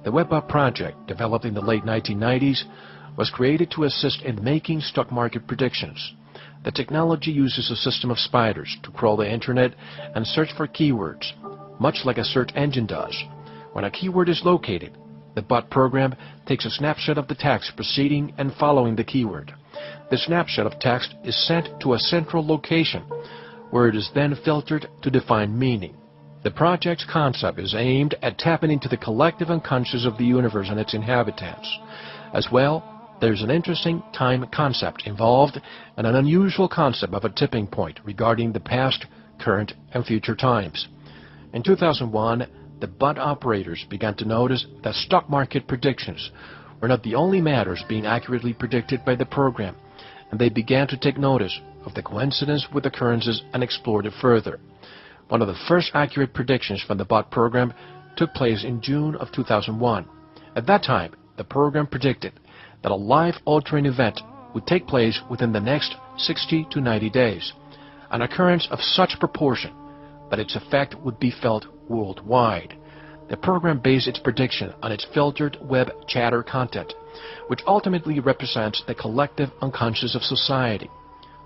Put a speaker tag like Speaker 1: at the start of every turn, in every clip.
Speaker 1: The WebBot project, developed in the late 1990s, was created to assist in making stock market predictions. The technology uses a system of spiders to crawl the internet and search for keywords, much like a search engine does. When a keyword is located, the bot program takes a snapshot of the text preceding and following the keyword. The snapshot of text is sent to a central location, where it is then filtered to define meaning. The project's concept is aimed at tapping into the collective unconscious of the universe and its inhabitants. As well, there's an interesting time concept involved and an unusual concept of a tipping point regarding the past, current, and future times. In 2001, the bot operators began to notice that stock market predictions were not the only matters being accurately predicted by the program, and they began to take notice of the coincidence with occurrences and explored it further. One of the first accurate predictions from the bot program took place in June of 2001. At that time, the program predicted that a life-altering event would take place within the next 60 to 90 days, an occurrence of such proportion that its effect would be felt worldwide. The program based its prediction on its filtered web chatter content, which ultimately represents the collective unconscious of society.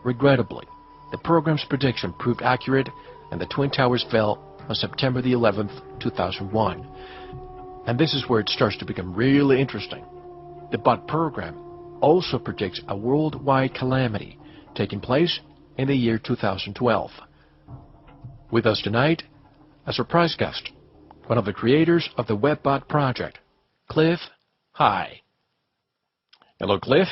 Speaker 1: Regrettably, the program's prediction proved accurate, and the Twin Towers fell on September the 11th, 2001. And this is where it starts to become really interesting. The bot program also predicts a worldwide calamity taking place in the year 2012. With us tonight, a surprise guest, one of the creators of the WebBot project, Cliff. Hi. Hello, Cliff.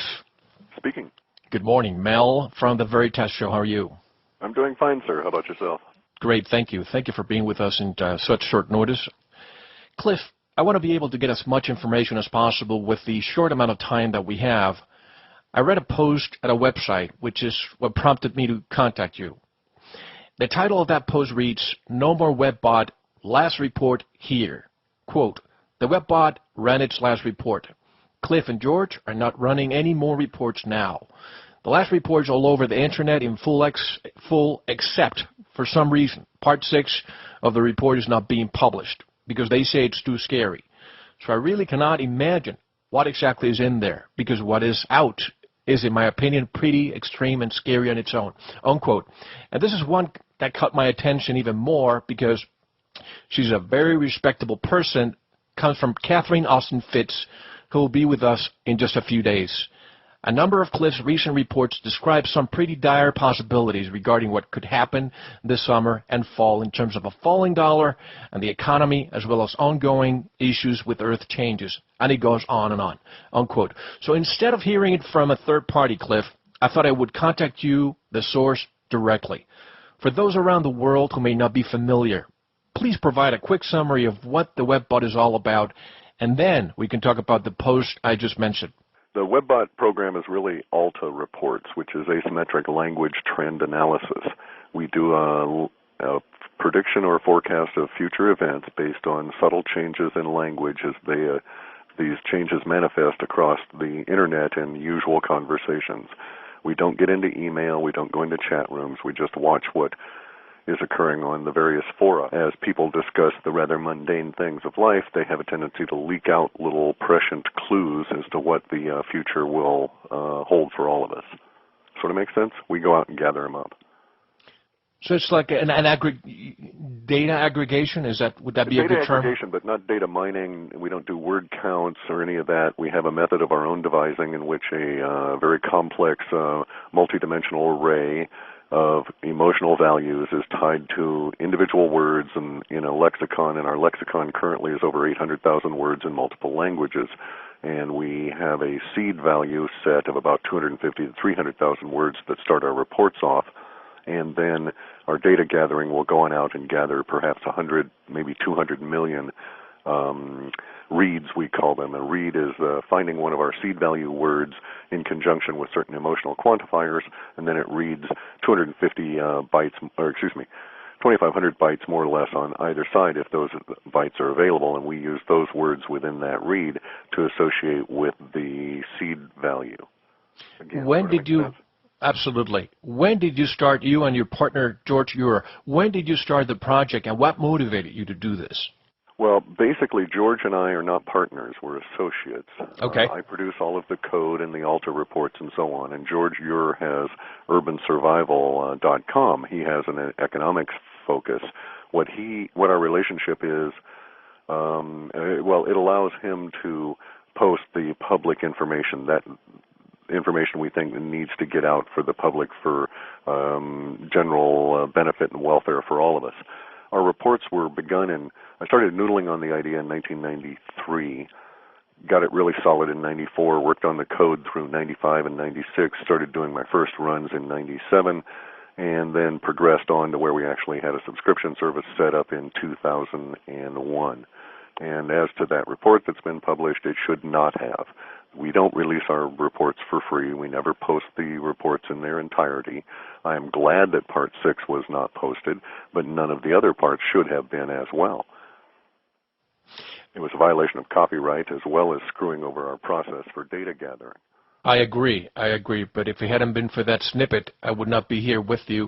Speaker 2: Speaking.
Speaker 1: Good morning. Mel from the Veritas Show. How are you?
Speaker 2: I'm doing fine, sir. How about yourself?
Speaker 1: Great, thank you. Thank you for being with us in such short notice. Cliff, I want to be able to get as much information as possible with the short amount of time that we have. I read a post at a website, which is what prompted me to contact you. The title of that post reads, "No more WebBot, last report here." Quote, "The WebBot ran its last report. Cliff and George are not running any more reports now. The last report's all over the internet in full except, for some reason, part 6 of the report is not being published because they say it's too scary. So I really cannot imagine what exactly is in there, because what is out is, in my opinion, pretty extreme and scary on its own." Unquote. And this is one that caught my attention even more because she's a very respectable person, comes from Catherine Austin Fitz, who will be with us in just a few days. A number of Cliff's recent reports describe some pretty dire possibilities regarding what could happen this summer and fall in terms of a falling dollar and the economy, as well as ongoing issues with Earth changes. And it goes on and on. Unquote. So instead of hearing it from a third party, Cliff, I thought I would contact you, the source, directly. For those around the world who may not be familiar, please provide a quick summary of what the WebBot is all about, and then we can talk about the post I just mentioned.
Speaker 2: The WebBot program is really ALTA reports, which is asymmetric language trend analysis. We do a prediction or forecast of future events based on subtle changes in language as these changes manifest across the internet in usual conversations. We don't get into email, we don't go into chat rooms, we just watch what is occurring on the various fora. As people discuss the rather mundane things of life, they have a tendency to leak out little prescient clues as to what the future will hold for all of us. Sort of makes sense? We go out and gather them up.
Speaker 1: So it's like an data aggregation? Would that be a good term?
Speaker 2: Data aggregation, but not data mining. We don't do word counts or any of that. We have a method of our own devising in which a very complex multidimensional array of emotional values is tied to individual words and in a lexicon, and our lexicon currently is over 800,000 words in multiple languages. And we have a seed value set of about 250 to 300,000 words that start our reports off. And then our data gathering will go on out and gather perhaps 100, maybe 200 million reads, we call them. A read is finding one of our seed value words in conjunction with certain emotional quantifiers, and then it reads 250 bytes, or excuse me, 2,500 bytes more or less on either side if those bytes are available, and we use those words within that read to associate with the seed value. Again,
Speaker 1: when did you... Absolutely. When did you start, you and your partner, George Urer, when did you start the project, and what motivated you to do this?
Speaker 2: Well, basically, George and I are not partners. We're associates.
Speaker 1: Okay.
Speaker 2: I produce all of the code and the Alta reports and so on, and George Ure has urbansurvival.com. He has an economics focus. What our relationship is, it allows him to post the public information, that information we think needs to get out for the public for general benefit and welfare for all of us. Our reports were begun I started noodling on the idea in 1993, got it really solid in 94, worked on the code through 95 and 96, started doing my first runs in 97, and then progressed on to where we actually had a subscription service set up in 2001. And as to that report that's been published, it should not have. We don't release our reports for free. We never post the reports in their entirety. I am glad that Part 6 was not posted, but none of the other parts should have been as well. It was a violation of copyright as well as screwing over our process for data gathering.
Speaker 1: I agree. But if it hadn't been for that snippet, I would not be here with you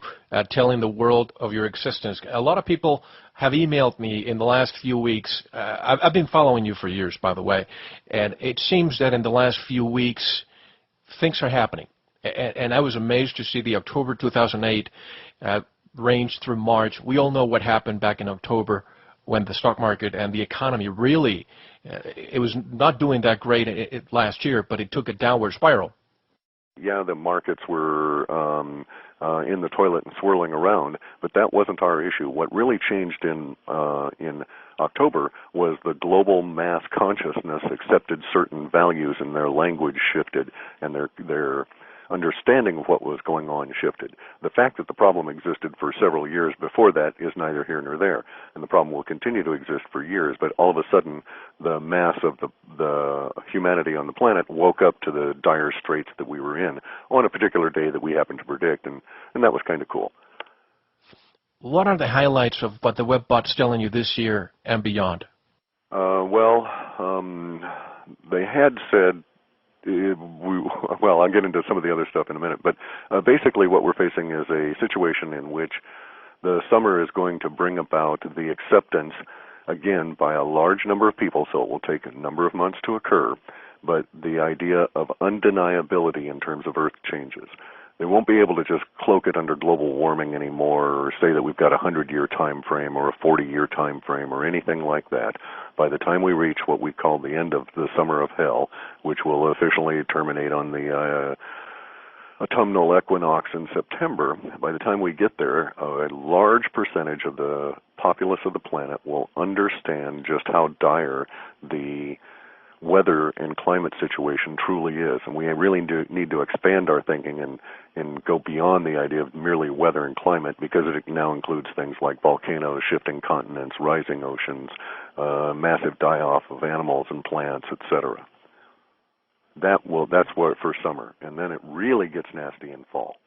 Speaker 1: telling the world of your existence. A lot of people have emailed me in the last few weeks. I've been following you for years, by the way, and it seems that in the last few weeks, things are happening. And I was amazed to see the October 2008 range through March. We all know what happened back in October when the stock market and the economy really, it was not doing that great last year, but it took a downward spiral.
Speaker 2: Yeah, the markets were in the toilet and swirling around, but that wasn't our issue. What really changed in October was the global mass consciousness accepted certain values and their language shifted and their understanding of what was going on shifted. The fact that the problem existed for several years before that is neither here nor there, and the problem will continue to exist for years, but all of a sudden the mass of the humanity on the planet woke up to the dire straits that we were in on a particular day that we happened to predict, and that was kind of cool.
Speaker 1: What are the highlights of what the WebBot's telling you this year and beyond?
Speaker 2: They had said, I'll get into some of the other stuff in a minute, but basically what we're facing is a situation in which the summer is going to bring about the acceptance, again, by a large number of people, so it will take a number of months to occur, but the idea of undeniability in terms of Earth changes. They won't be able to just cloak it under global warming anymore or say that we've got a 100-year time frame or a 40-year time frame or anything like that. By the time we reach what we call the end of the summer of hell, which will officially terminate on the autumnal equinox in September, by the time we get there, a large percentage of the populace of the planet will understand just how dire the weather and climate situation truly is, and we really do need to expand our thinking and go beyond the idea of merely weather and climate, because it now includes things like volcanoes, shifting continents, rising oceans, massive die-off of animals and plants, etc. That's what for summer, and then it really gets nasty in fall.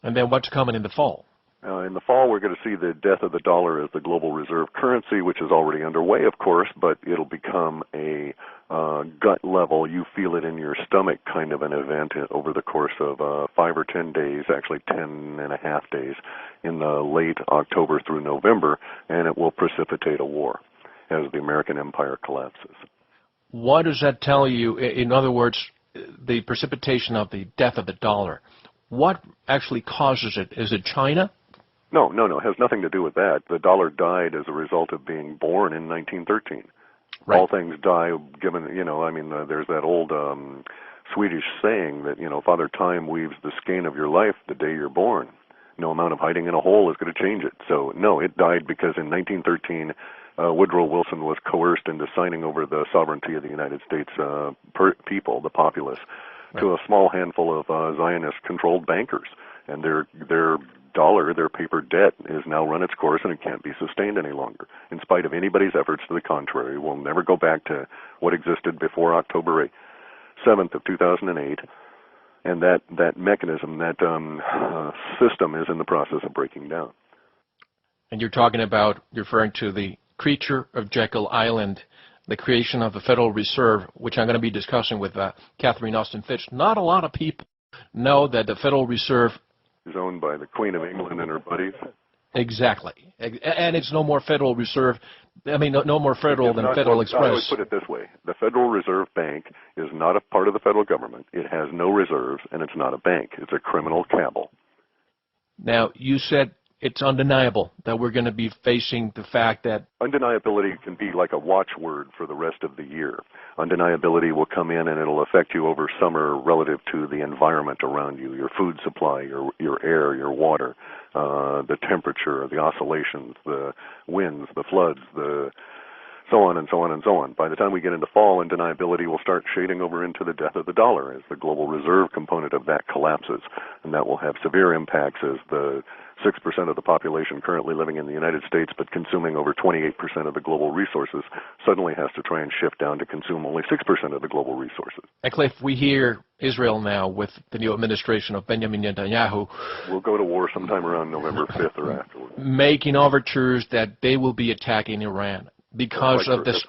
Speaker 1: And then what's coming in the fall?
Speaker 2: In the fall, we're going to see the death of the dollar as the global reserve currency, which is already underway, of course, but it'll become a gut level, you feel it in your stomach kind of an event over the course of 5 or 10 days, actually 10 and a half days, in the late October through November, and it will precipitate a war as the American empire collapses.
Speaker 1: What does that tell you? In other words, the precipitation of the death of the dollar, what actually causes it? Is it China?
Speaker 2: No. It has nothing to do with that. The dollar died as a result of being born in 1913. Right. All things die given, there's that old Swedish saying that, Father Time weaves the skein of your life the day you're born. No amount of hiding in a hole is going to change it. So, no, it died because in 1913, Woodrow Wilson was coerced into signing over the sovereignty of the United States people, the populace, right, to a small handful of Zionist-controlled bankers. And their dollar, their paper debt, has now run its course and it can't be sustained any longer. In spite of anybody's efforts to the contrary, we'll never go back to what existed before October 7th of 2008. And that mechanism, that system is in the process of breaking down.
Speaker 1: And you're referring to the creature of Jekyll Island, the creation of the Federal Reserve, which I'm going to be discussing with Catherine Austin Fitch. Not a lot of people know that the Federal Reserve
Speaker 2: is owned by the Queen of England and her buddies.
Speaker 1: Exactly. And it's no more Federal Reserve I mean, no more federal than Federal Express.
Speaker 2: I always put it this way. The Federal Reserve Bank is not a part of the federal government. It has no reserves, and it's not a bank. It's a criminal cabal.
Speaker 1: Now, you said it's undeniable that we're going to be facing the fact that...
Speaker 2: Undeniability can be like a watchword for the rest of the year. Undeniability will come in and it'll affect you over summer relative to the environment around you, your food supply, your air, your water, the temperature, the oscillations, the winds, the floods, the so on and so on and so on. By the time we get into fall, undeniability will start shading over into the death of the dollar as the global reserve component of that collapses. And that will have severe impacts as the 6% of the population currently living in the United States but consuming over 28% of the global resources suddenly has to try and shift down to consume only 6% of the global resources.
Speaker 1: And Cliff, we hear Israel now with the new administration of Benjamin Netanyahu.
Speaker 2: We'll go to war sometime around November 5th or afterwards.
Speaker 1: Making overtures that they will be attacking Iran because of this